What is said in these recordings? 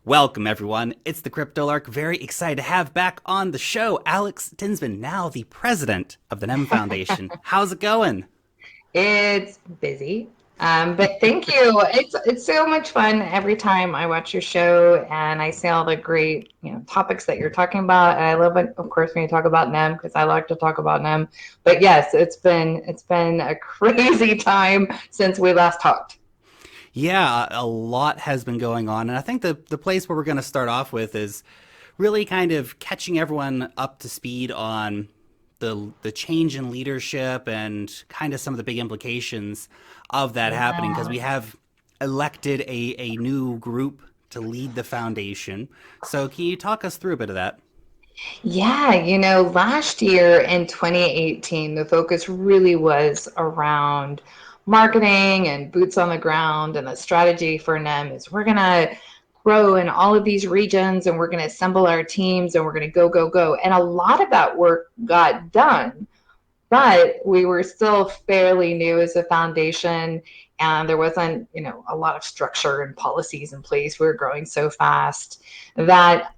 Welcome, everyone. It's the Crypto Lark. Very excited to have back on the show Alex Tinsman, now the president of the NEM Foundation. How's it going? It's busy, but thank you. It's so much fun every time I watch your show and I see all the great topics that you're talking about. And I love it, of course, when you talk about NEM because I like to talk about NEM. But yes, it's been a crazy time since we last talked. Yeah, a lot has been going on. And I think the place where we're going to start off with is really kind of catching everyone up to speed on the change in leadership and kind of some of the big implications of that happening because we have elected a new group to lead the foundation. So can you talk us through a bit of that? Yeah, last year in 2018, the focus really was around marketing and boots on the ground. And the strategy for NEM is we're going to grow in all of these regions and we're going to assemble our teams and we're going to go, go, go. And a lot of that work got done, but we were still fairly new as a foundation. And there wasn't, a lot of structure and policies in place. We were growing so fast that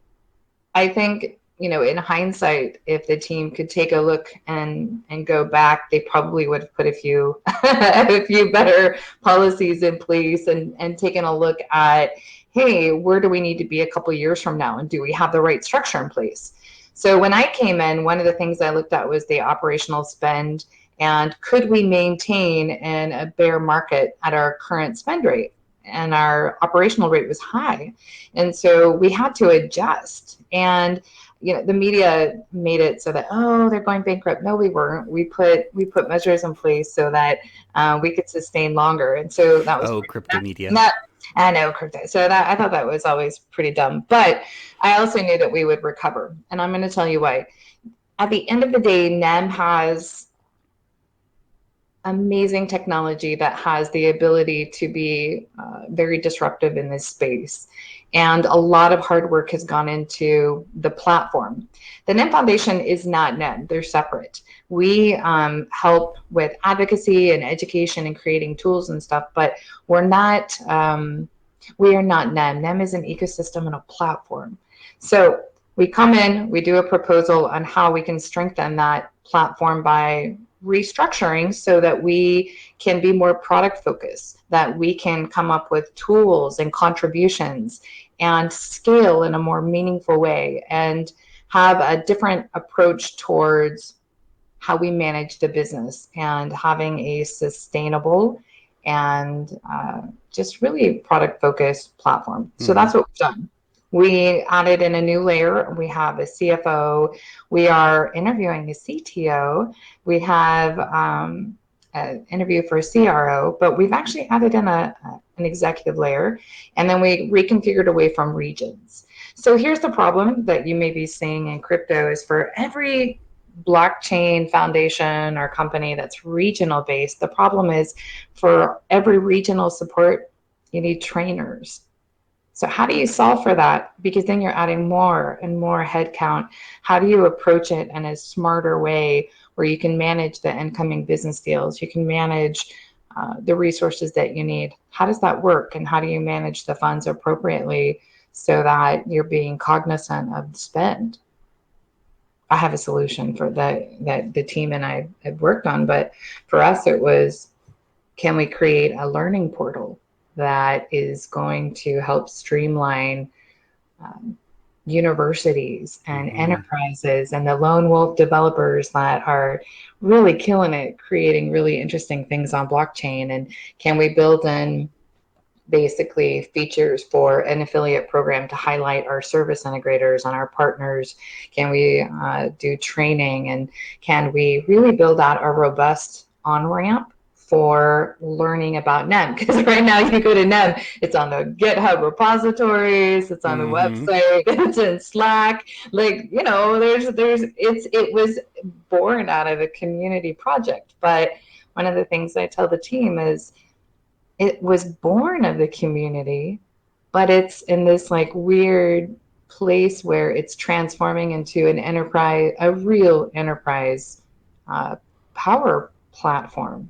I think, in hindsight, if the team could take a look and go back, they probably would have put a few a few better policies in place and taken a look at, hey, where do we need to be a couple of years from now, and do we have the right structure in place? So when I came in, one of the things I looked at was the operational spend and could we maintain in a bear market at our current spend rate? And our operational rate was high. And so we had to adjust. And the media made it so that, oh, they're going bankrupt. No, we weren't. We put measures in place so that we could sustain longer. And so that was Oh, crypto that, media. that I know crypto. So that I thought that was always pretty dumb. But I also knew that we would recover. And I'm going to tell you why. At the end of the day, NEM has amazing technology that has the ability to be very disruptive in this space. And a lot of hard work has gone into the platform. The NEM Foundation is not NEM, they're separate. We help with advocacy and education and creating tools and stuff, but we're not, we are not NEM. NEM is an ecosystem and a platform. So we come in, we do a proposal on how we can strengthen that platform by restructuring so that we can be more product focused, that we can come up with tools and contributions and scale in a more meaningful way and have a different approach towards how we manage the business and having a sustainable and just really product focused platform. So Hmm. that's what we've done. We added in a new layer. We have a CFO. We are interviewing a CTO. We have an interview for a CRO, but we've actually added in an executive layer, and then we reconfigured away from regions. So here's the problem that you may be seeing in crypto is for every blockchain foundation or company that's regional based, the problem is for every regional support, you need trainers. So how do you solve for that? Because then you're adding more and more headcount. How do you approach it in a smarter way where you can manage the incoming business deals? You can manage the resources that you need. How does that work? And how do you manage the funds appropriately so that you're being cognizant of the spend? I have a solution for that the team and I have worked on, but for us it was, can we create a learning portal that is going to help streamline um, universities and Hmm. enterprises and the lone wolf developers that are really killing it, creating really interesting things on blockchain? And can we build in basically features for an affiliate program to highlight our service integrators and our partners? Can we do training, and can we really build out a robust on ramp for learning about NEM? Because right now you go to NEM, it's on the GitHub repositories, it's on the Hmm. website, it's in Slack. Like, it was born out of a community project. But one of the things I tell the team is it was born of the community, but it's in this like weird place where it's transforming into an enterprise, a real enterprise uh, power platform.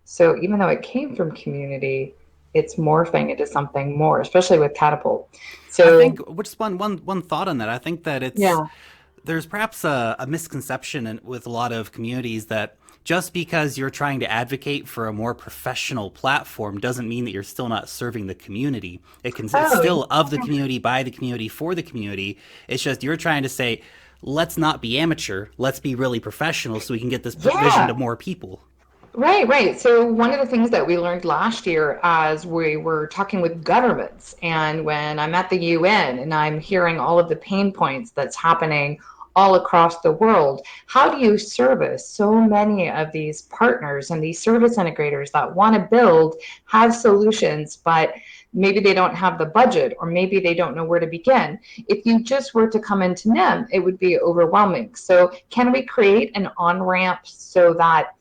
So even though it came from community, it's morphing into something more, especially with Catapult. I think So just one thought on that. I think that it's yeah. there's perhaps a misconception with a lot of communities that just because you're trying to advocate for a more professional platform doesn't mean that you're still not serving the community. It's Oh, still of the community, by the community, for the community. It's just you're trying to say, let's not be amateur, let's be really professional so we can get this vision yeah. to more people. Right, right. So one of the things that we learned last year as we were talking with governments, and when I'm at the UN and I'm hearing all of the pain points that's happening all across the world, how do you service so many of these partners and these service integrators that want to build, have solutions, but maybe they don't have the budget or maybe they don't know where to begin? If you just were to come into NEM, it would be overwhelming. So can we create an on-ramp so that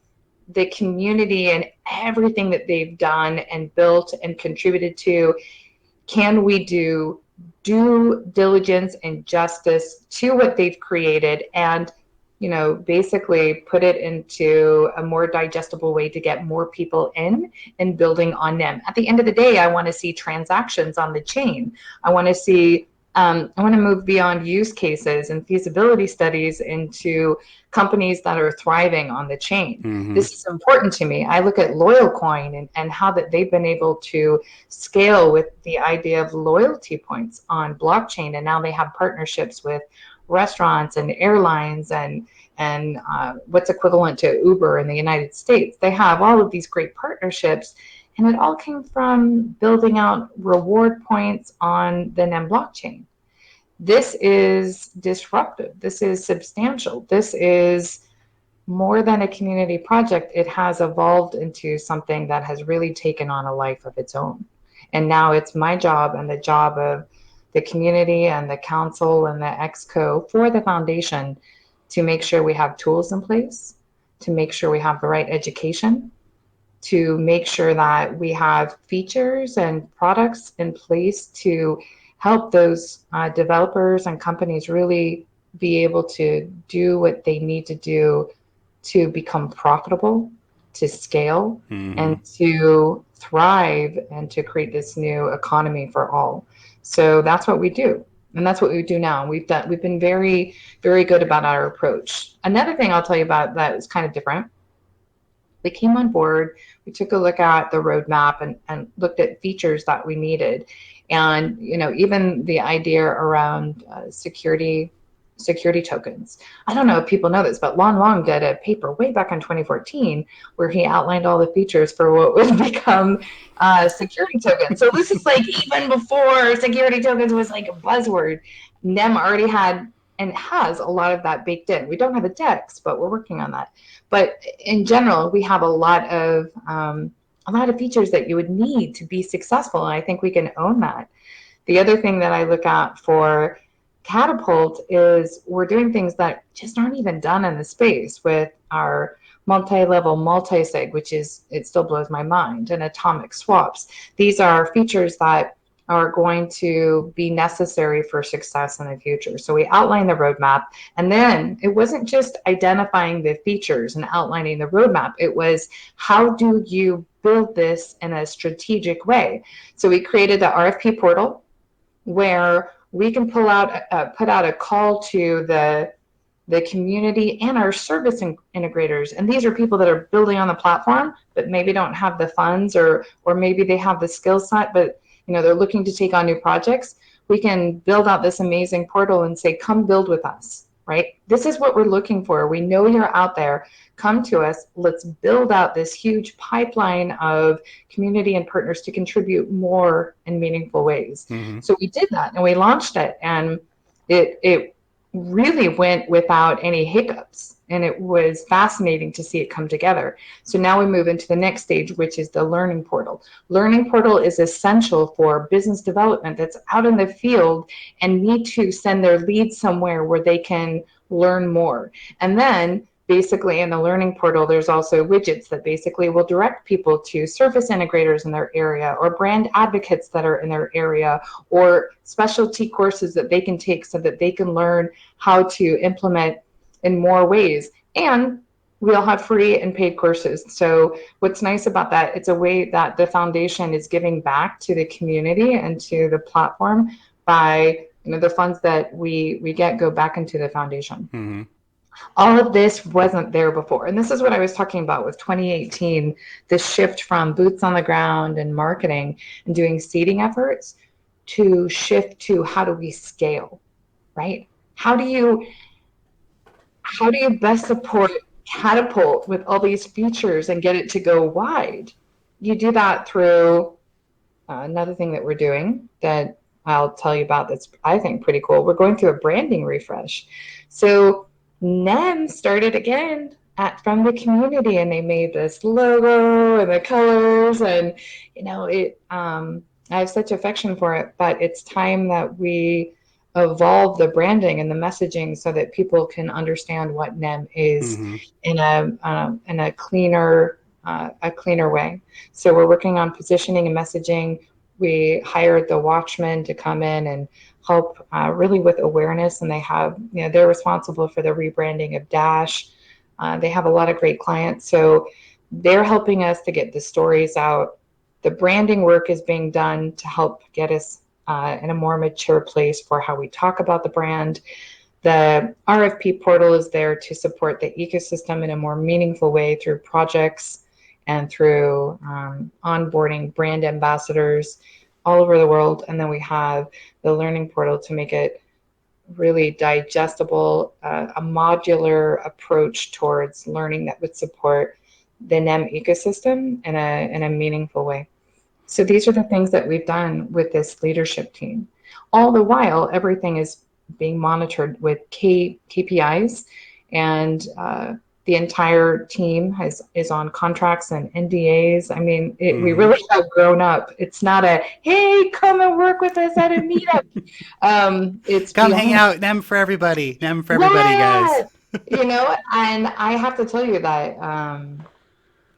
the community and everything that they've done and built and contributed to, can we do due diligence and justice to what they've created, and basically put it into a more digestible way to get more people in and building on them. At the end of the day, I want to see transactions on the chain. I want to see I want to move beyond use cases and feasibility studies into companies that are thriving on the chain. Mm-hmm. This is important to me. I look at LoyalCoin and how that they've been able to scale with the idea of loyalty points on blockchain, and now they have partnerships with restaurants and airlines and what's equivalent to Uber in the United States. They have all of these great partnerships, and it all came from building out reward points on the NEM blockchain. This is disruptive. This is substantial. This is more than a community project. It has evolved into something that has really taken on a life of its own. And now it's my job and the job of the community and the council and the exco for the foundation to make sure we have tools in place, to make sure we have the right education, to make sure that we have features and products in place to help those developers and companies really be able to do what they need to do to become profitable, to scale, Mm-hmm. and to thrive and to create this new economy for all. So that's what we do. And that's what we do now. We've been very, very good about our approach. Another thing I'll tell you about that is kind of different. We came on board, we took a look at the roadmap and looked at features that we needed. And, even the idea around security tokens. I don't know if people know this, but Lon Wang did a paper way back in 2014 where he outlined all the features for what would become security tokens. So this is like even before security tokens was like a buzzword. NEM already had and has a lot of that baked in. We don't have the DEX, but we're working on that. But in general, we have a lot of features that you would need to be successful, and I think we can own that. The other thing that I look at for Catapult is we're doing things that just aren't even done in the space with our multi-level multi-sig, which is, it still blows my mind, and atomic swaps. These are features that are going to be necessary for success in the future. So we outline the roadmap, and then it wasn't just identifying the features and outlining the roadmap. It was, how do you build this in a strategic way? So we created the RFP portal where we can put out a call to the community and our service integrators. And these are people that are building on the platform, but maybe don't have the funds, or maybe they have the skill set, but they're looking to take on new projects. We can build out this amazing portal and say, come build with us, right? This is what we're looking for. We know you're out there. Come to us. Let's build out this huge pipeline of community and partners to contribute more in meaningful ways. Mm-hmm. So we did that and we launched it, and it really went without any hiccups. And it was fascinating to see it come together. So now we move into the next stage, which is the learning portal. Learning portal is essential for business development that's out in the field and need to send their leads somewhere where they can learn more. And then basically in the learning portal, there's also widgets that basically will direct people to service integrators in their area, or brand advocates that are in their area, or specialty courses that they can take so that they can learn how to implement in more ways. And we'll have free and paid courses. So what's nice about that, it's a way that the foundation is giving back to the community and to the platform by, the funds that we get go back into the foundation. Mm-hmm. All of this wasn't there before. And this is what I was talking about with 2018, the shift from boots on the ground and marketing and doing seeding efforts to shift to how do we scale, right? How do you best support Catapult with all these features and get it to go wide? You do that through another thing that we're doing that I'll tell you about that's, I think, pretty cool. We're going through a branding refresh. So NEM started again from the community, and they made this logo and the colors, and it. I have such affection for it, but it's time that we evolve the branding and the messaging so that people can understand what NEM is Mm-hmm. in a cleaner way. So we're working on positioning and messaging. We hired the Watchmen to come in and help really with awareness, and they're responsible for the rebranding of Dash. They have a lot of great clients, so they're helping us to get the stories out. The branding work is being done to help get us in a more mature place for how we talk about the brand. The RFP portal is there to support the ecosystem in a more meaningful way through projects and through onboarding brand ambassadors all over the world. And then we have the learning portal to make it really digestible, a modular approach towards learning that would support the NEM ecosystem in a meaningful way. So these are the things that we've done with this leadership team. All the while, everything is being monitored with KPIs, and the entire team is on contracts and NDAs. I mean, we Mm-hmm. really have grown up. It's not a, hey, come and work with us at a meetup. It's Come hang beyond. out. NEM for everybody. NEM for everybody, guys. Yeah, and I have to tell you that,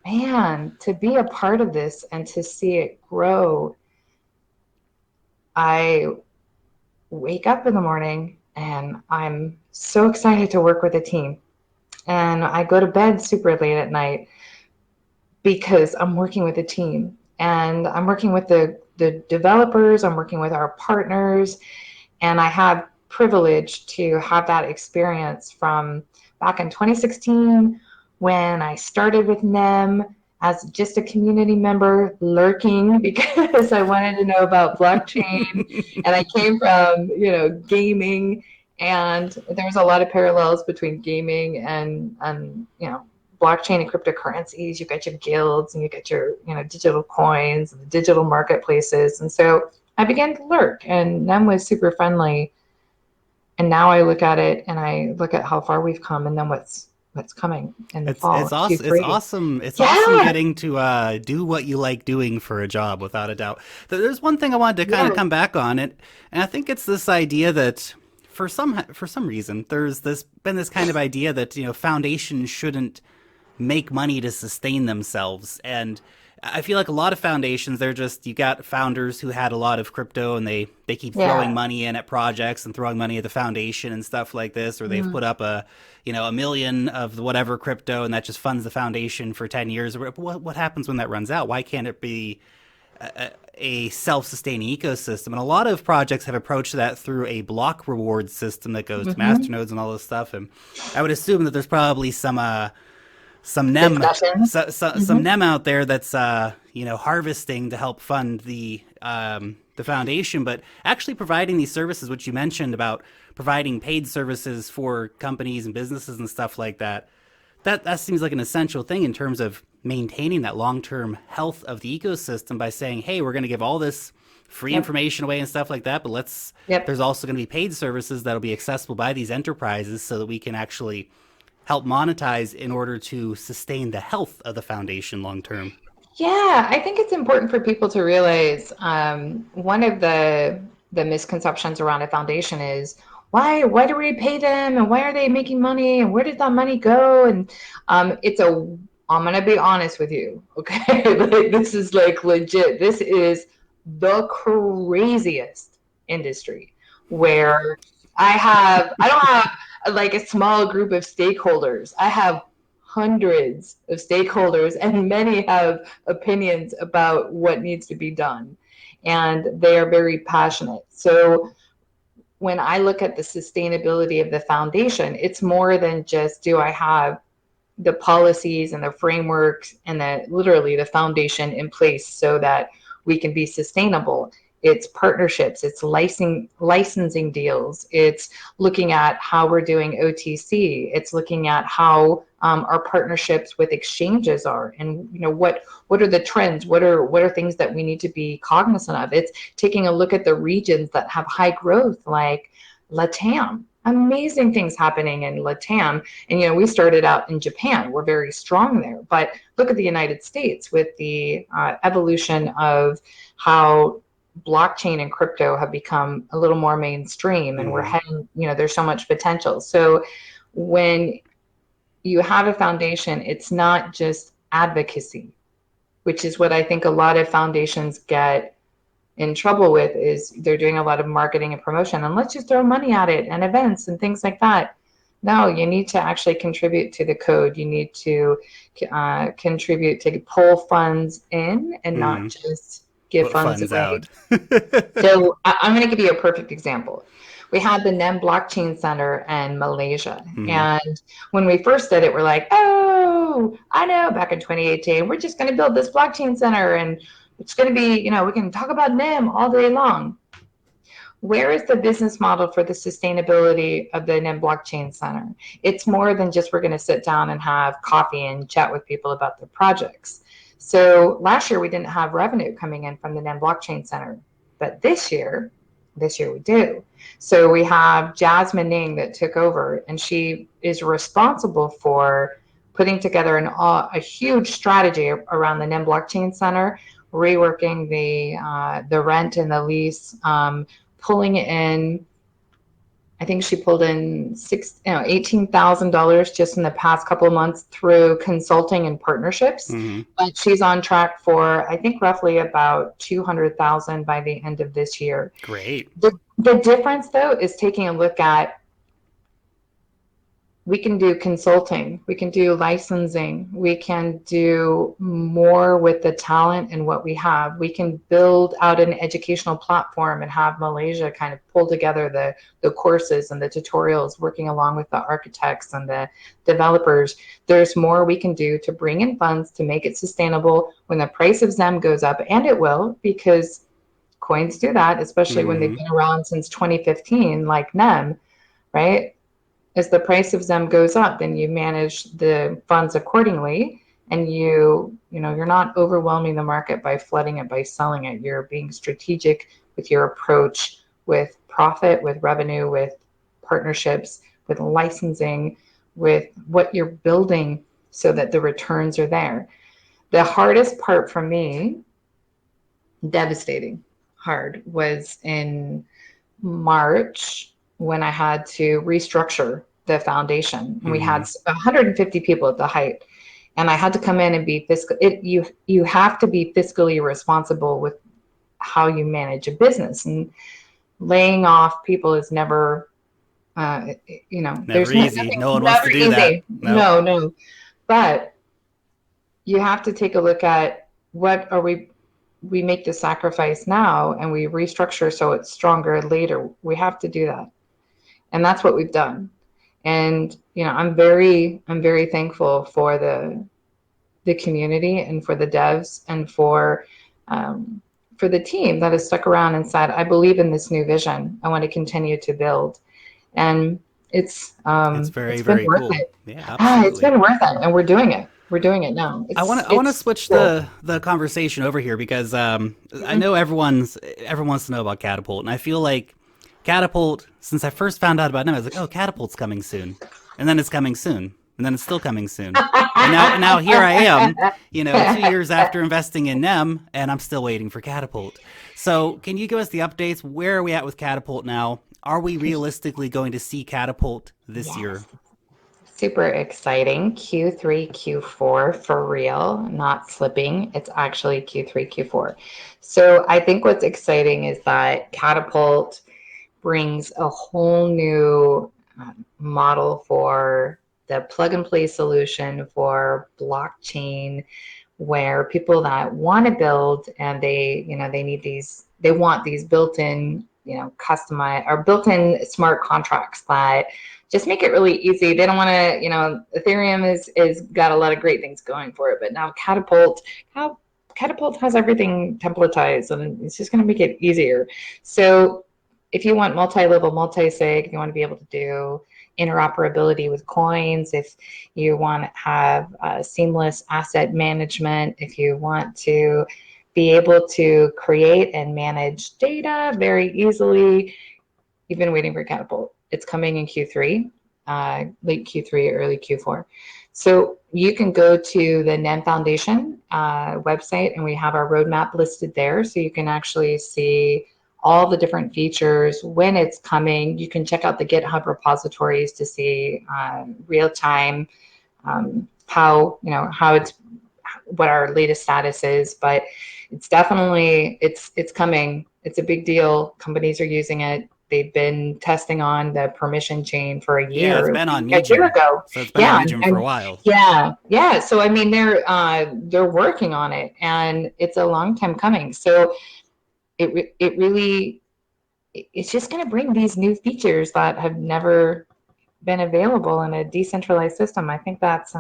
man, to be a part of this and to see it grow, I wake up in the morning and I'm so excited to work with a team. And I go to bed super late at night because I'm working with a team, and I'm working with the developers, I'm working with our partners, and I have privilege to have that experience from back in 2016 when I started with NEM as just a community member lurking because I wanted to know about blockchain, and I came from gaming, and there's a lot of parallels between gaming and blockchain and cryptocurrencies. You've got your guilds and you got your digital coins and the digital marketplaces, and so I began to lurk, and NEM was super friendly. And now I look at it and I look at how far we've come, and then what's coming in the fall, It's awesome. It's Q3. awesome. It's awesome Yeah, getting to do what you like doing for a job, without a doubt. There's one thing I wanted to kind of yeah, come back on it, and I think it's this idea that for some reason there's been this kind of idea that foundations shouldn't make money to sustain themselves. And I feel like a lot of foundations, they're just, you got founders who had a lot of crypto and they keep throwing yeah. money in at projects and throwing money at the foundation and stuff like this, or they've Mm. put up a million of whatever crypto and that just funds the foundation for 10 years. What happens when that runs out? Why can't it be a self-sustaining ecosystem? And a lot of projects have approached that through a block reward system that goes to Mm-hmm. masternodes and all this stuff. And I would assume that there's probably some NEM Discussions. some Mm-hmm. NEM out there that's harvesting to help fund the foundation, but actually providing these services, which you mentioned about providing paid services for companies and businesses and stuff like that. That seems like an essential thing in terms of maintaining that long term health of the ecosystem by saying, hey, we're going to give all this free Yep. information away and stuff like that, but there's Yep. also going to be paid services that'll be accessible by these enterprises so that we can actually help monetize in order to sustain the health of the foundation long term. Yeah, I think it's important for people to realize one of the misconceptions around a foundation is why do we pay them, and why are they making money, and where did that money go? And it's a I'm gonna be honest with you, okay? Like, this is like legit. This is the craziest industry where I don't have like a small group of stakeholders. I have hundreds of stakeholders, and many have opinions about what needs to be done. And they are very passionate. So when I look at the sustainability of the foundation, it's more than just, do I have the policies and the frameworks and literally the foundation in place so that we can be sustainable. It's partnerships, it's licensing deals, it's looking at how we're doing OTC, it's looking at how our partnerships with exchanges are, and what are the trends, what are things that we need to be cognizant of. It's taking a look at the regions that have high growth, like Latam. Amazing things happening in Latam. And, we started out in Japan. We're very strong there. But look at the United States with the evolution of how blockchain and crypto have become a little more mainstream. And we're heading, there's so much potential. So when you have a foundation, it's not just advocacy, which is what I think a lot of foundations get in trouble with, is they're doing a lot of marketing and promotion, and let's just throw money at it and events and things like that. No, you need to actually contribute to the code. You need to contribute to pull funds in and not just give Put funds funds away. out. So I'm going to give you a perfect example. We had the NEM Blockchain Center in Malaysia. And when we first did it, we're like, oh, I know, back in 2018, we're just going to build this blockchain center and it's going to be, we can talk about NEM all day long. Where is the business model for the sustainability of the NEM Blockchain Center? It's more than just we're going to sit down and have coffee and chat with people about their projects. So last year we didn't have revenue coming in from the NEM Blockchain Center, but this year we do. So we have Jasmine Ning that took over, and she is responsible for putting together a huge strategy around the NEM Blockchain Center, reworking the rent and the lease, pulling in. I think she pulled in $18,000 just in the past couple of months through consulting and partnerships. But she's on track for, I think, roughly about $200,000 by the end of this year. Great. The difference, though, is taking a look at, we can do consulting, we can do licensing, we can do more with the talent and what we have. We can build out an educational platform and have Malaysia kind of pull together the courses and the tutorials, working along with the architects and the developers. There's more we can do to bring in funds to make it sustainable when the price of XEM goes up, and it will, because coins do that, especially when they've been around since 2015, like NEM, right? As the price of XEM goes up, then you manage the funds accordingly, and you're not overwhelming the market by flooding it, by selling it. You're being strategic with your approach, with profit, with revenue, with partnerships, with licensing, with what you're building so that the returns are there. The hardest part for me, devastating hard, was in March when I had to restructure the foundation. And we had 150 people at the height, and I had to come in and be fiscal. You have to be fiscally responsible with how you manage a business, and laying off people is never, Never there's easy. No one wants to do that. Nope. No. But you have to take a look at, what are we make the sacrifice now and we restructure so it's stronger later. We have to do that. And that's what we've done. And, I'm very thankful for the community and for the devs and for the team that has stuck around and said, I believe in this new vision. I want to continue to build. And it's very, it's very been worth cool. it. Yeah, absolutely. It's been worth it. And we're doing it. We're doing it now. I want to switch the conversation over here, because I know everyone wants to know about Catapult, and I feel like Catapult, since I first found out about them, I was like, oh, Catapult's coming soon, and then it's coming soon, and then it's still coming soon, and now here I am, 2 years after investing in NEM, and I'm still waiting for Catapult. So can you give us the updates? Where are we at with Catapult now? Are we realistically going to see Catapult this year? Super exciting. Q3, Q4 for real, not slipping. It's actually Q3, Q4. So I think what's exciting is that Catapult brings a whole new model for the plug and play solution for blockchain, where people that want to build and they need these, they want these built-in, customized or built-in smart contracts that just make it really easy. They don't want to, Ethereum is got a lot of great things going for it, but now Catapult has everything templatized, and it's just going to make it easier. So if you want multi-level, multi-sig, if you want to be able to do interoperability with coins, if you want to have seamless asset management, if you want to be able to create and manage data very easily, you've been waiting for Catapult. It's coming in Q3, late Q3, early Q4. So you can go to the NEM Foundation website, and we have our roadmap listed there. So you can actually see all the different features, when it's coming. You can check out the GitHub repositories to see real time how it's, what our latest status is. But it's definitely, it's coming. It's a big deal. Companies are using it. They've been testing on the permission chain for a year. Yeah, it's been on a year Medium. ago. So it's been on Medium for a while. Yeah. So I mean, they're working on it, and it's a long time coming. So it really, it's just going to bring these new features that have never been available in a decentralized system. I think that's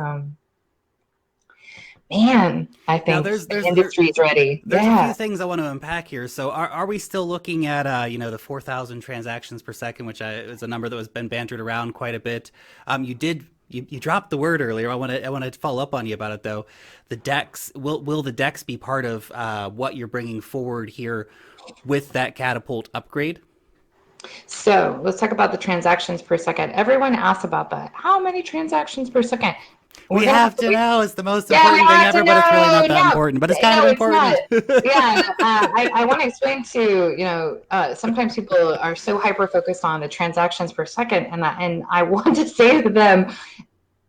I think the industry is ready. There's a few things I want to unpack here. So are we still looking at the 4,000 transactions per second, which is a number that has been bantered around quite a bit. You dropped the word earlier. I want to follow up on you about it though. The DEX, will the DEX be part of what you're bringing forward here with that Catapult upgrade? So let's talk about the transactions per second. Everyone asks about that. How many transactions per second? We have to know. It's the most important thing ever, but it's really not that important. But it's kind of important. I want to explain to sometimes people are so hyper focused on the transactions per second, and I want to say to them,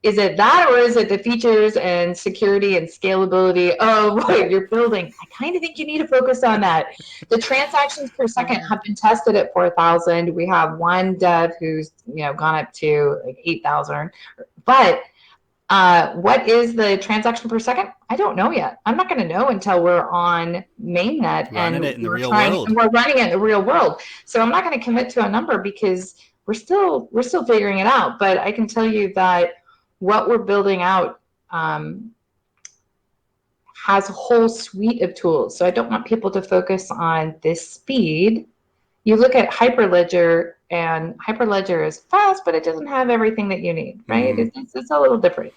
is it that, or is it the features and security and scalability of what you're building? I kind of think you need to focus on that. The transactions per second have been tested at 4,000. We have one dev who's gone up to like 8,000. But what is the transaction per second? I don't know yet. I'm not going to know until we're on mainnet running it in the real world. And we're running it in the real world. So I'm not going to commit to a number because we're still figuring it out. But I can tell you that what we're building out has a whole suite of tools. So I don't want people to focus on this speed. You look at Hyperledger, and Hyperledger is fast, but it doesn't have everything that you need, right? Mm-hmm. It's a little different.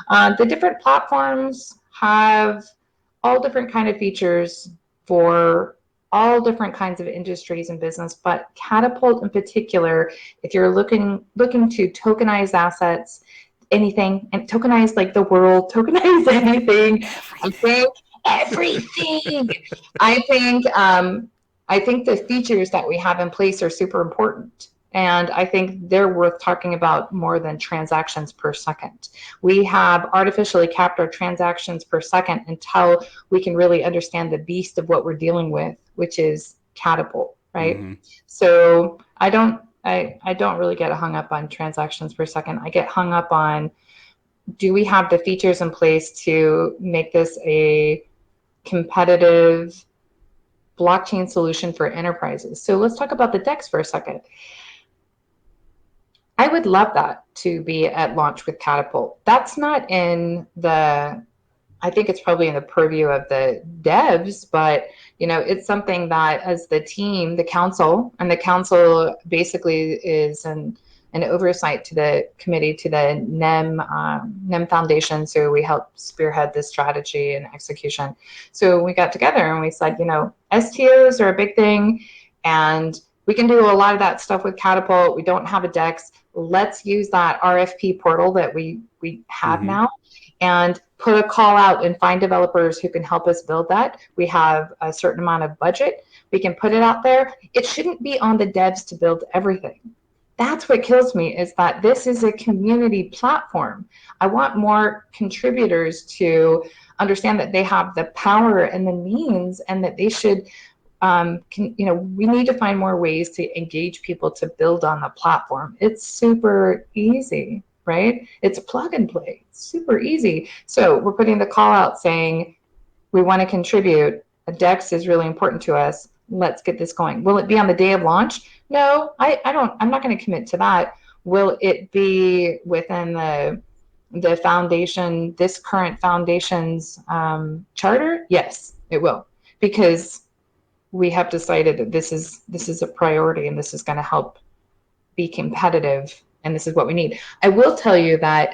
The different platforms have all different kind of features for all different kinds of industries and business, but Catapult in particular, if you're looking to tokenize assets, anything, and tokenize like the world, tokenize anything. Everything. I think the features that we have in place are super important. And I think they're worth talking about more than transactions per second. We have artificially capped our transactions per second until we can really understand the beast of what we're dealing with, which is Catapult, right? Mm-hmm. So I don't really get hung up on transactions per second. I get hung up on, do we have the features in place to make this a competitive blockchain solution for enterprises? So let's talk about the DEX for a second. I would love that to be at launch with Catapult. That's not in the, I think it's probably in the purview of the devs, but it's something that as the team, the council basically is an oversight to the committee, to the NEM Foundation. So we help spearhead this strategy and execution. So we got together and we said, STOs are a big thing, and we can do a lot of that stuff with Catapult. We don't have a DEX. Let's use that RFP portal that we have mm-hmm. now, and put a call out and find developers who can help us build that. We have a certain amount of budget. We can put it out there. It shouldn't be on the devs to build everything. That's what kills me, is that this is a community platform. I want more contributors to understand that they have the power and the means, and that they should, we need to find more ways to engage people to build on the platform. It's super easy, right? It's a plug and play. It's super easy. So we're putting the call out saying, we want to contribute. A DEX is really important to us. Let's get this going. Will it be on the day of launch? No, I'm not going to commit to that. Will it be within the foundation, this current foundation's charter? Yes, it will, because we have decided that this is a priority and this is going to help be competitive, and this is what we need. I will tell you that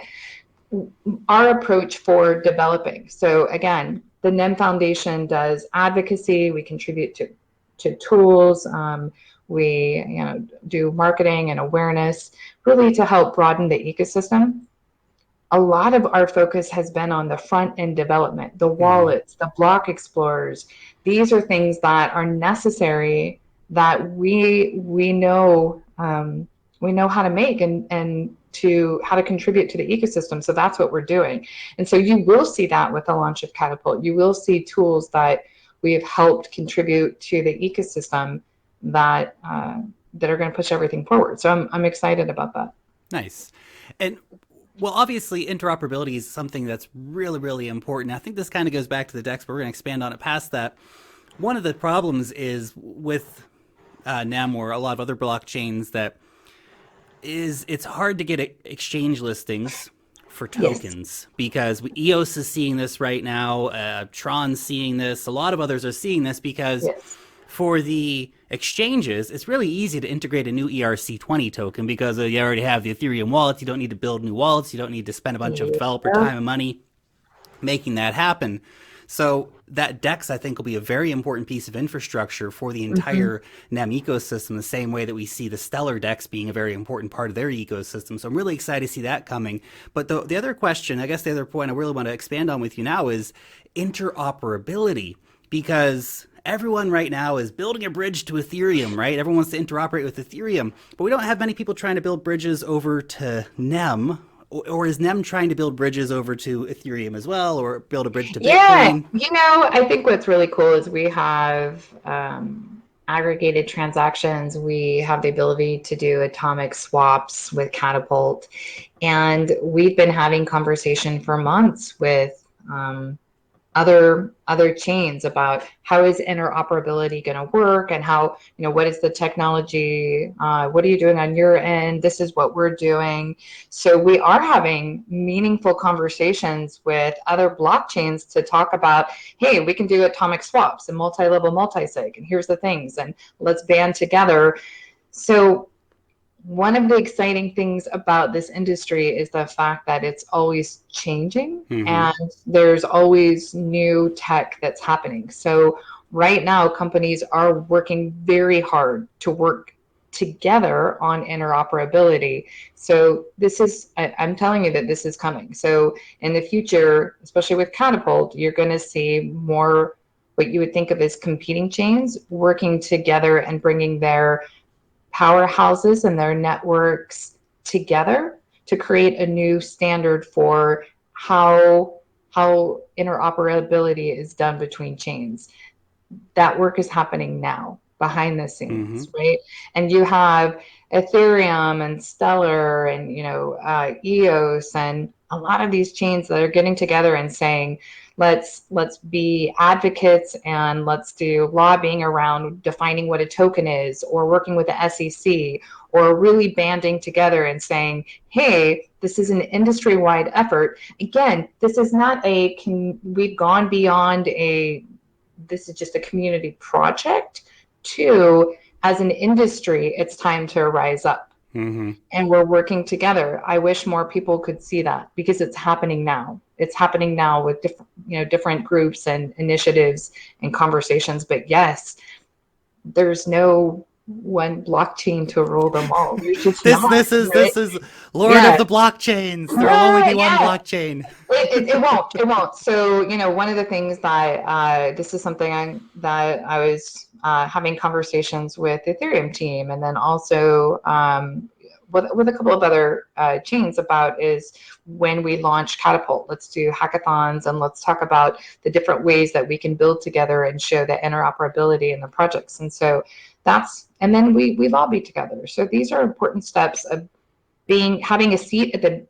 our approach for developing, so again, the NEM Foundation does advocacy, we contribute to tools, we do marketing and awareness, really to help broaden the ecosystem. A lot of our focus has been on the front end development, the wallets, the block explorers. These are things that are necessary, that we know how to make, and to how to contribute to the ecosystem. So that's what we're doing. And so you will see that with the launch of Catapult. You will see tools that we have helped contribute to the ecosystem that that are going to push everything forward. So I'm excited about that. Nice. And well, obviously, interoperability is something that's really, really important. I think this kind of goes back to the DEX, but we're going to expand on it past that. One of the problems is with NEM or a lot of other blockchains that it's hard to get exchange listings for tokens, because EOS is seeing this right now. Tron's seeing this. A lot of others are seeing this because for the exchanges, it's really easy to integrate a new ERC20 token because you already have the Ethereum wallets. You don't need to build new wallets. You don't need to spend a bunch of developer time and money making that happen. So that DEX, I think, will be a very important piece of infrastructure for the entire NEM ecosystem, the same way that we see the Stellar DEX being a very important part of their ecosystem. So I'm really excited to see that coming. But the other question, I guess the other point I really want to expand on with you now is interoperability, because everyone right now is building a bridge to Ethereum, right? Everyone wants to interoperate with Ethereum, but we don't have many people trying to build bridges over to NEM. Or is NEM trying to build bridges over to Ethereum as well, or build a bridge to Bitcoin? Yeah, I think what's really cool is we have aggregated transactions. We have the ability to do atomic swaps with Catapult. And we've been having conversation for months with other chains about how is interoperability going to work, and how, what is the technology, what are you doing on your end, this is what we're doing. So we are having meaningful conversations with other blockchains to talk about, hey, we can do atomic swaps and multi-level multi-sig, and here's the things, and let's band together. So one of the exciting things about this industry is the fact that it's always changing, and there's always new tech that's happening. So right now, companies are working very hard to work together on interoperability. So this is, I'm telling you that this is coming. So in the future, especially with Catapult, you're going to see more what you would think of as competing chains working together and bringing their powerhouses and their networks together to create a new standard for how interoperability is done between chains. That work is happening now behind the scenes, right? And you have Ethereum and Stellar and EOS and a lot of these chains that are getting together and saying, let's be advocates, and let's do lobbying around defining what a token is, or working with the SEC, or really banding together and saying, hey, this is an industry-wide effort. Again, this is not we've gone beyond this is just a community project to, as an industry, it's time to rise up. And we're working together. I wish more people could see that, because it's happening now. It's happening now with different groups and initiatives and conversations. But yes, there's no one blockchain to rule them all. There's just this is Lord of the blockchains. There will only be one blockchain. It won't. So one of the things that this is something that I was having conversations with the Ethereum team, and then also with a couple of other chains about, is when we launch Catapult, let's do hackathons and let's talk about the different ways that we can build together and show the interoperability in the projects. And so and then we lobby together. So these are important steps of having a seat at the,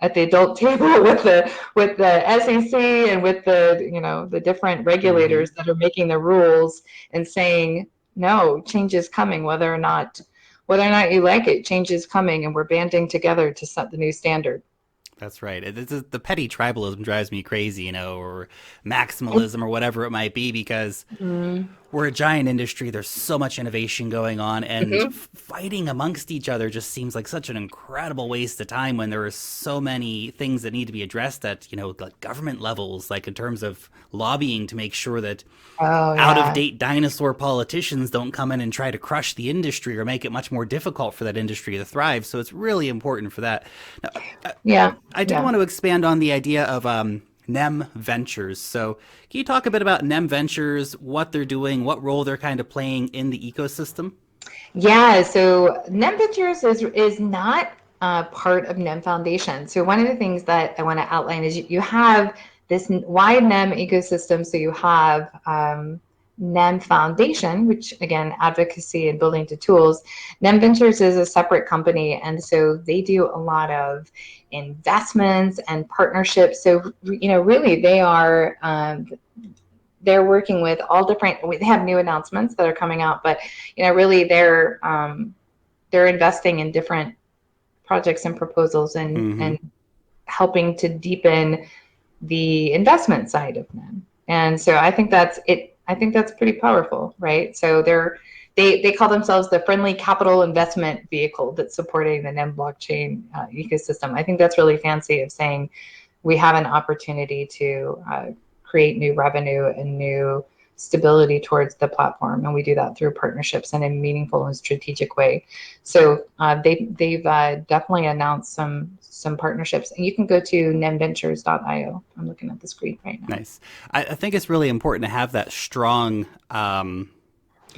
at the adult table with the SEC and with the, the different Hmm. regulators that are making the rules and saying, no, change is coming, whether or not you like it, change is coming, and we're banding together to set the new standard. That's right. The petty tribalism drives me crazy, or maximalism or whatever it might be, because Mm-hmm. we're a giant industry. There's so much innovation going on, and fighting amongst each other just seems like such an incredible waste of time when there are so many things that need to be addressed at, like government levels, like in terms of lobbying to make sure that Oh out of yeah, date dinosaur politicians don't come in and try to crush the industry or make it much more difficult for that industry to thrive. So it's really important for that. Now, yeah, I did yeah. want to expand on the idea of NEM Ventures. So, can you talk a bit about NEM Ventures, what they're doing, what role they're kind of playing in the ecosystem? Yeah, so NEM Ventures is not part of NEM Foundation. So one of the things that I want to outline is you have this wide NEM ecosystem. So you have NEM Foundation, which again, advocacy and building to tools. NEM Ventures is a separate company, and so they do a lot of investments and partnerships. So really, they're working with all different. They have new announcements that are coming out, but really they're investing in different projects and proposals Mm-hmm. and helping to deepen the investment side of them. And so I think that's it. I think that's pretty powerful, right? So they call themselves the friendly capital investment vehicle that's supporting the NEM blockchain ecosystem. I think that's really fancy of saying we have an opportunity to create new revenue and new stability towards the platform, and we do that through partnerships in a meaningful and strategic way. So they've definitely announced some partnerships, and you can go to nemventures.io. I'm looking at the screen right now. Nice. I think it's really important to have that strong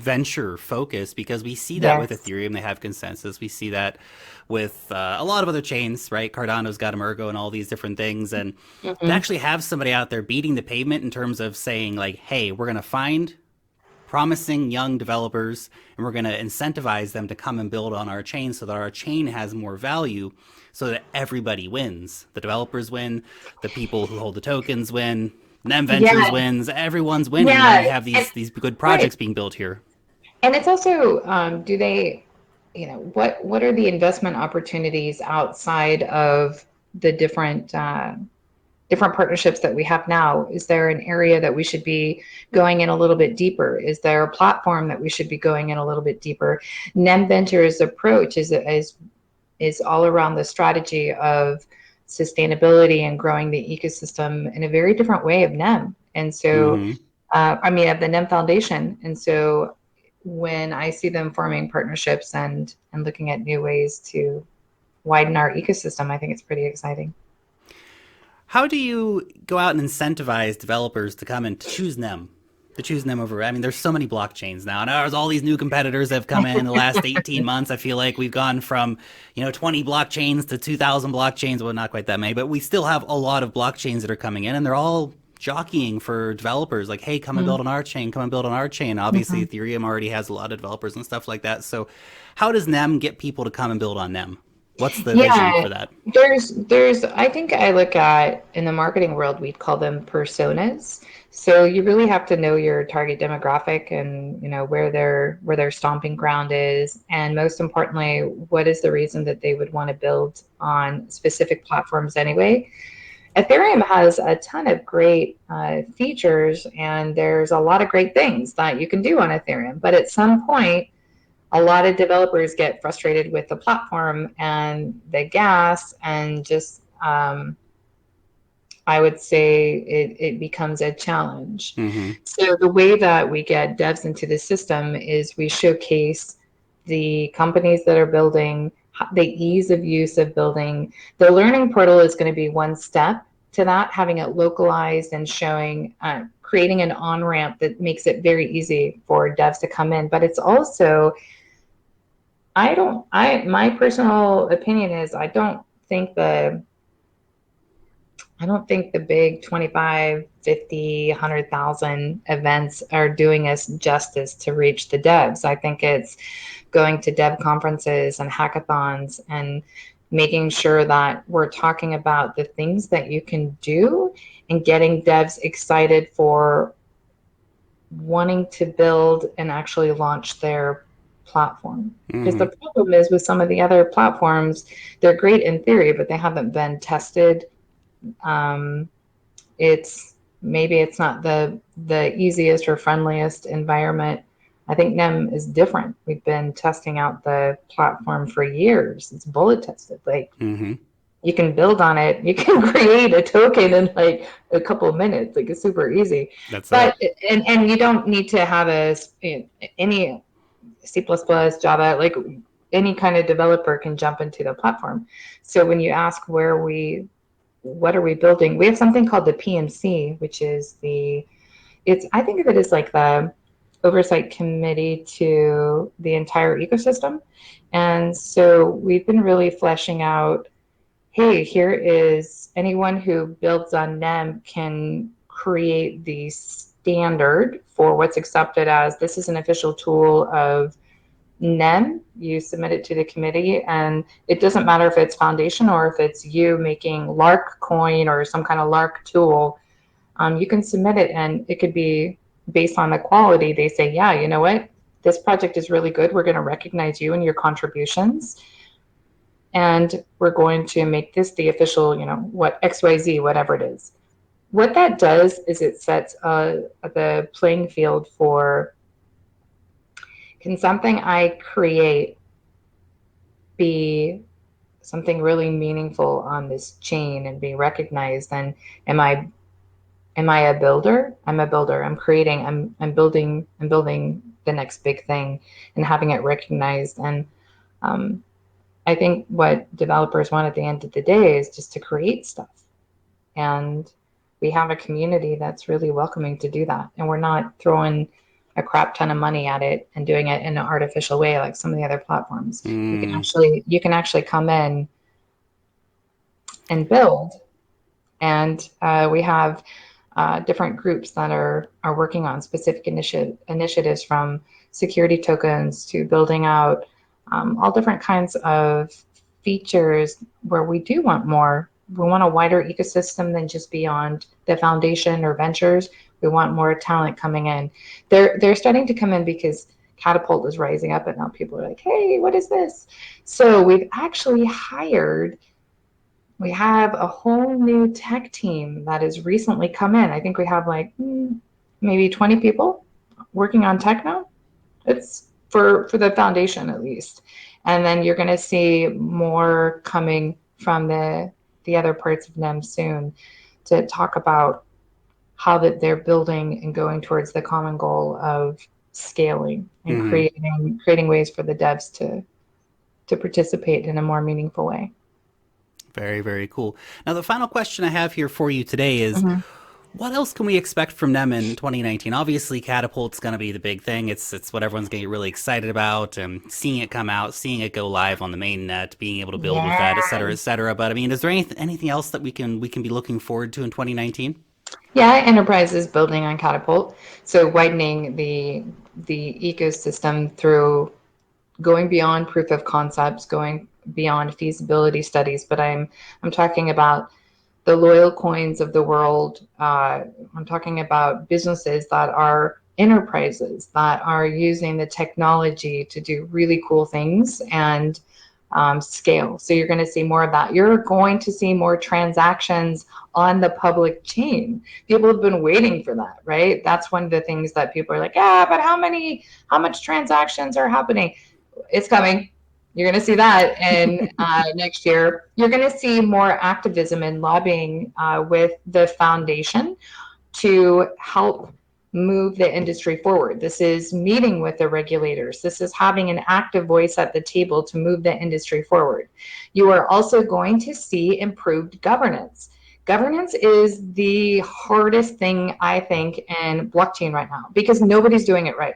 venture focus, because we see that with Yes. Ethereum. They have consensus. We see that with a lot of other chains, right? Cardano's got Emergo and all these different things. And to Mm-hmm. actually have somebody out there beating the pavement in terms of saying, like, hey, we're going to find promising young developers and we're going to incentivize them to come and build on our chain so that our chain has more value, so that everybody wins. The developers win, the people who hold the tokens win, NEM Ventures Yeah, wins, everyone's winning when we yeah, have and, these good right. projects being built here. And it's also, do they, what are the investment opportunities outside of the different partnerships that we have now? Is there an area that we should be going in a little bit deeper? Is there a platform that we should be going in a little bit deeper? NEM Ventures approach is all around the strategy of sustainability and growing the ecosystem in a very different way of NEM. And so, Mm-hmm. I mean, of the NEM Foundation. And so, when I see them forming partnerships and looking at new ways to widen our ecosystem, I think it's pretty exciting. How do you go out and incentivize developers to come and to choose NEM? To choose NEM over, I mean, there's so many blockchains now, and there's all these new competitors that have come in the last 18 months. I feel like we've gone from, 20 blockchains to 2,000 blockchains. Well, not quite that many, but we still have a lot of blockchains that are coming in, and they're all jockeying for developers like, hey, come and build on our chain, come and build on our chain. Obviously, Mm-hmm. Ethereum already has a lot of developers and stuff like that. So, how does NEM get people to come and build on NEM? What's the vision Yeah, for that? I think I look at in the marketing world, we'd call them personas. So you really have to know your target demographic and where their stomping ground is, and most importantly, what is the reason that they would want to build on specific platforms anyway. Ethereum has a ton of great features, and there's a lot of great things that you can do on Ethereum. But at some point, a lot of developers get frustrated with the platform and the gas, and just I would say it becomes a challenge. Mm-hmm. So the way that we get devs into the system is we showcase the companies that are building, the ease of use of building. The learning portal is going to be one step to that, having it localized and showing, creating an on ramp that makes it very easy for devs to come in. But it's also, my personal opinion is I don't think the big 25, 50, 100,000 events are doing us justice to reach the devs. I think it's going to dev conferences and hackathons and making sure that we're talking about the things that you can do and getting devs excited for wanting to build and actually launch their platform. Because Mm-hmm. the problem is with some of the other platforms, they're great in theory, but they haven't been tested. Um, it's maybe it's not the easiest or friendliest environment. I think NEM is different. We've been testing out the platform for years. It's bullet tested. Like Mm-hmm. you can build on it. You can create a token in like a couple of minutes. Like it's super easy. That's But it. and you don't need to have any C++, Java, like any kind of developer can jump into the platform. So when you ask what are we building? We have something called the PMC, which is I think of it as like the oversight committee to the entire ecosystem. And so we've been really fleshing out, hey, here is anyone who builds on NEM can create the standard for what's accepted as this is an official tool of NEM. You submit it to the committee, and it doesn't matter if it's foundation or if it's you making Lark coin or some kind of Lark tool. You can submit it, and it could be based on the quality. They say, yeah, you know what? This project is really good. We're going to recognize you and your contributions, and we're going to make this the official, what XYZ, whatever it is. What that does is it sets the playing field for, can something I create be something really meaningful on this chain and be recognized? And am I a builder? I'm a builder. I'm building the next big thing and having it recognized. And um, I think what developers want at the end of the day is just to create stuff. And we have a community that's really welcoming to do that. And we're not throwing a crap ton of money at it and doing it in an artificial way like some of the other platforms. Mm. You can actually come in and build. And we have different groups that are working on specific initiatives, from security tokens to building out all different kinds of features where we do want more. We want a wider ecosystem than just beyond the foundation or ventures. We want more talent coming in. They're starting to come in because Catapult is rising up, and now people are like, hey, what is this? So we've actually hired, we have a whole new tech team that has recently come in. I think we have like maybe 20 people working on tech now. It's for the foundation at least. And then you're going to see more coming from the other parts of NEM soon to talk about how that they're building and going towards the common goal of scaling and Mm-hmm. creating ways for the devs to participate in a more meaningful way. Very, very cool. Now, the final question I have here for you today is, Mm-hmm. what else can we expect from NEM in 2019? Obviously, Catapult's going to be the big thing. It's what everyone's going to get really excited about. Seeing it come out, seeing it go live on the main net, being able to build with that, et cetera, et Yeah. cetera. But I mean, is there anything else that we can be looking forward to in 2019? Yeah, enterprise is building on Catapult, so widening the ecosystem through going beyond proof of concepts, going beyond feasibility studies. But I'm talking about the loyal coins of the world. I'm talking about businesses that are enterprises that are using the technology to do really cool things and scale. So you're going to see more of that. You're going to see more transactions on the public chain. People have been waiting for that, right? That's one of the things that people are like, yeah, but how much transactions are happening? It's coming. You're going to see that in next year. You're going to see more activism and lobbying with the foundation to help move the industry forward. This is meeting with the regulators. This is having an active voice at the table to move the industry forward. You are also going to see improved governance. Governance is the hardest thing, I think, in blockchain right now because nobody's doing it right.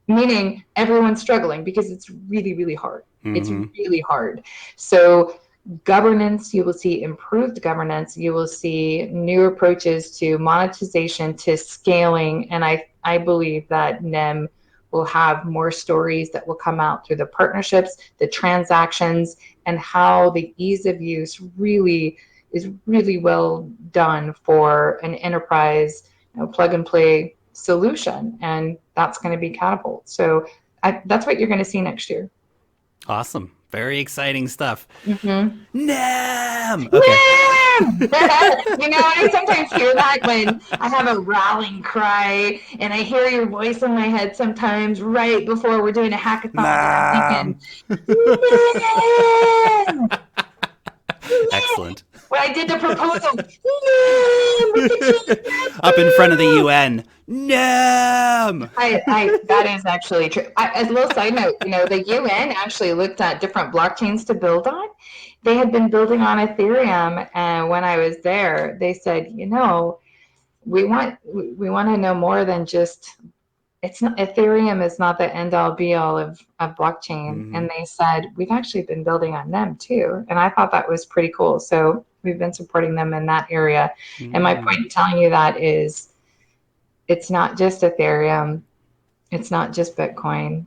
Meaning everyone's struggling because it's really, really hard. It's Mm-hmm. really hard. So governance, you will see improved governance, you will see new approaches to monetization, to scaling, and I believe that NEM will have more stories that will come out through the partnerships, the transactions, and how the ease of use really is really well done for an enterprise, plug and play solution. And that's going to be Catapult. So that's what you're going to see next year. Awesome. Very exciting stuff. Mm-hmm. NEM! Okay. NEM! I sometimes hear that when I have a rallying cry, and I hear your voice in my head sometimes right before we're doing a hackathon, and I'm NEM! thinking, NEM! Excellent. When I did the proposal, NEM! Look at you, Up in front of the UN. NEM! that is actually true. As a little side note, the UN actually looked at different blockchains to build on. They had been building on Ethereum, and when I was there, they said, we want to know more than just, it's not, Ethereum is not the end all be all of blockchain. Mm-hmm. And they said, we've actually been building on them too. And I thought that was pretty cool. So we've been supporting them in that area. And my point in telling you that is, it's not just Ethereum. It's not just Bitcoin.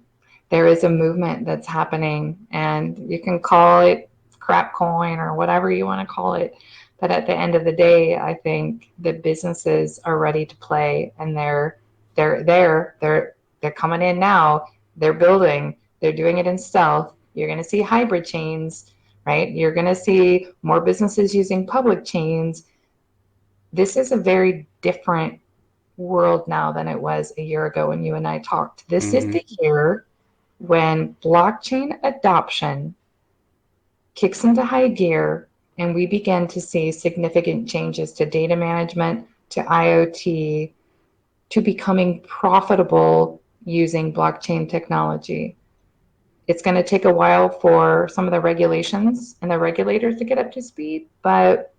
There is a movement that's happening, and you can call it crap coin or whatever you want to call it. But at the end of the day, I think the businesses are ready to play, and they're coming in now. They're building. They're doing it in stealth. You're going to see hybrid chains, right? You're going to see more businesses using public chains. This is a very different world now than it was a year ago when you and I talked. This is Mm-hmm. the year when blockchain adoption kicks into high gear and we begin to see significant changes to data management, to IoT, to becoming profitable using blockchain technology. It's going to take a while for some of the regulations and the regulators to get up to speed, but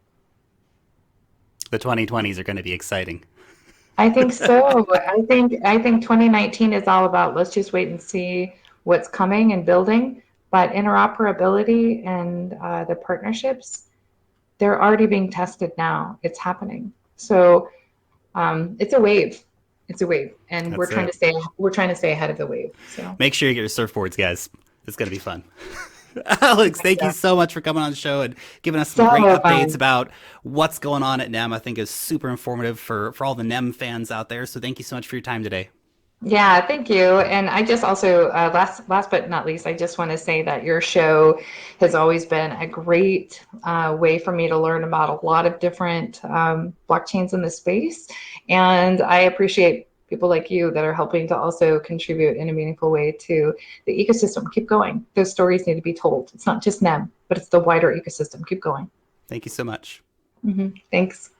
The 2020s are going to be exciting. I think so. I think 2019 is all about, let's just wait and see what's coming and building. But interoperability and the partnerships, they're already being tested now. It's happening. So it's a wave. It's a wave, and That's it. we're trying to stay ahead of the wave. So Make sure you get your surfboards, guys. It's going to be fun. Alex, thank you so much for coming on the show and giving us some so great updates fun. about what's going on at NEM. I think is super informative for all the NEM fans out there. So thank you so much for your time today. Yeah, thank you. And I just also, last but not least, I just want to say that your show has always been a great way for me to learn about a lot of different blockchains in the space. And I appreciate people like you that are helping to also contribute in a meaningful way to the ecosystem. Keep going. Those stories need to be told. It's not just NEM, but it's the wider ecosystem. Keep going. Thank you so much. Thanks.